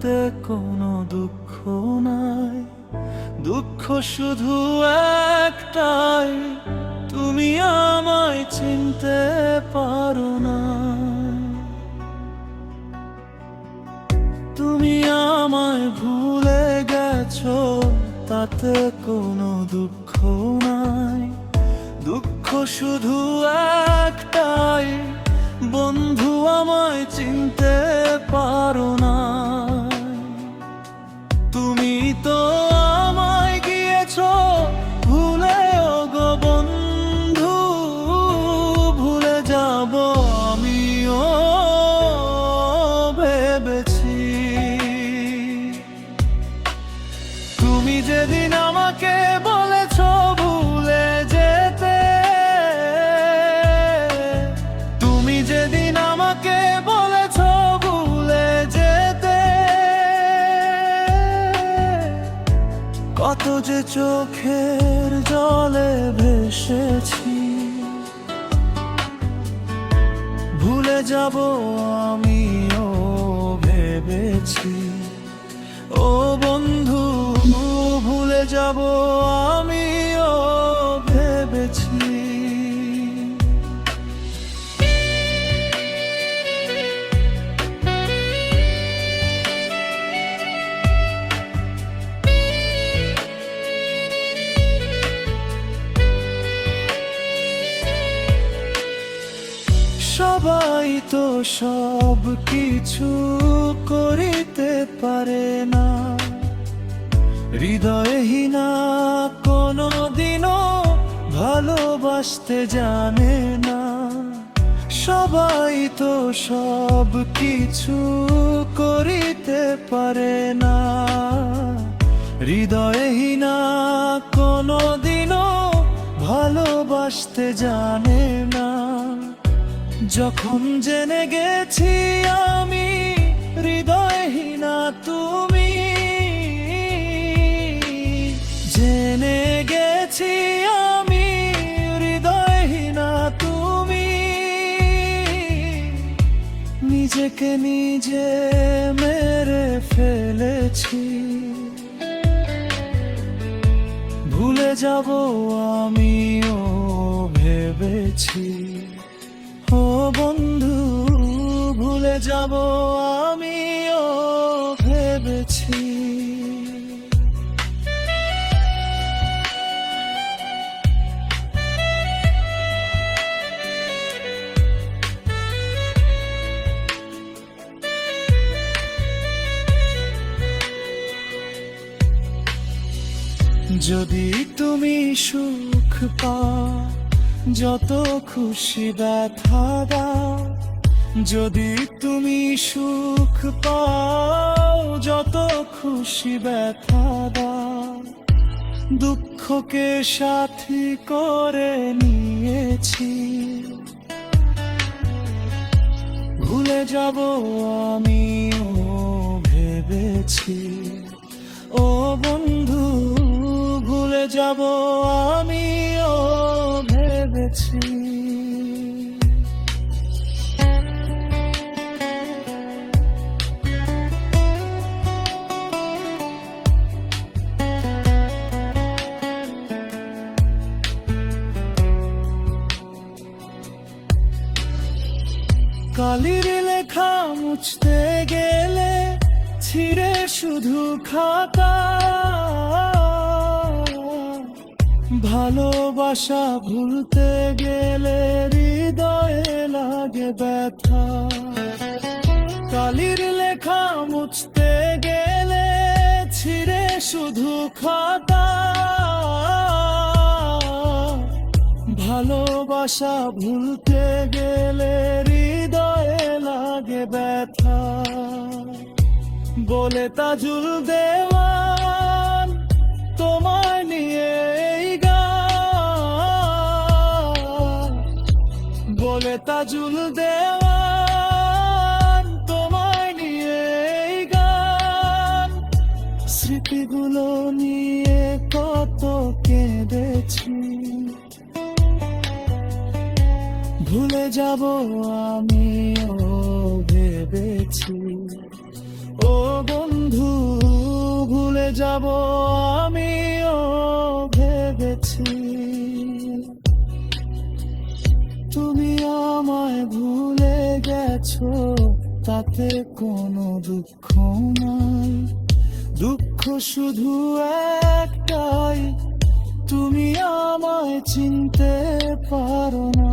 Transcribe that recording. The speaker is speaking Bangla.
তাতে কোনো দুঃখ নাই। দুঃখ শুধু একটাই, তুমি আমায় চিনতে পারো না। তুমি আমায় ভুলে গেছো, তাতে কোনো দুঃখ নাই। দুঃখ শুধু একটাই, বন্ধু আমায় চিনতে পারো না। তুমি তো আমায় গিয়েছো ভুলে, গো বন্ধু, ভুলে যাব আমিও ভেবেছি। তুমি যেদিন আমাকে বলেছো ভুলে যেতে, তুমি যেদিন আমাকে বলেছো ভুলে যেতে, কত যে চোখের জলে ভেসেছি। ভুলে যাব আমিও ভেবেছি, ও বন্ধু, ভুলে যাব আমিও ভেবেছি। সবাই তো সব কিছু করিতে পারে না, হৃদয়হীনা কোনো দিনও ভালোবাসতে জানে না। সবাই তো সব কিছু করিতে পারে না, হৃদয়হীনা কোনো দিনও ভালোবাসতে জানে না। যখন জেনে গেছি আমি হৃদয়হীনা তুমি, জেনে গেছি আমি হৃদয়হীনা তুমি, নিজেকে নিজে মেরে ফেলেছি। ভুলে যাব আমিও ভেবেছি, ও বন্ধু, ভুলে যাব আমিও ভেবেছি। যদি তুমি সুখ পাও, যত খুশি ব্যথা দাও। যদি তুমি সুখ পাও, যত খুশি ব্যথা দাও। দুঃখকে সাথী করে নিয়েছি, ভুলে যাব আমিও ভেবেছি, ও বন্ধু, ভুলে যাব আমিও ভেবেছি। কালির লেখা মুছতে গেলে ছিঁড়ে শুধু খাতা। ভালোবাসা ভুলতে গেলে হৃদয়ে লাগে ব্যথা। কালির লেখা মুছতে গেলে ছিঁড়ে শুধু খাতা। ভালোবাসা ভুলতে গেলে হৃদয়ে লাগে ব্যথা। বলে তাজুল দেওয়ান তোমায় নিয়ে এই গান, বলে তাজুল দেওয়ান তোমায় নিয়ে এই গান। স্মৃতিগুলো নিয়ে কত কেঁদেছি, ভুলে যাব আমিও ভেবেছি, ও বন্ধু। যাব আমিও ভেবেছি। তুমি আমায় ভুলে গেছো, তাতে কোনো দুঃখ নাই। দুঃখ শুধু একটাই, তুমি আমায় চিনতে পারো না।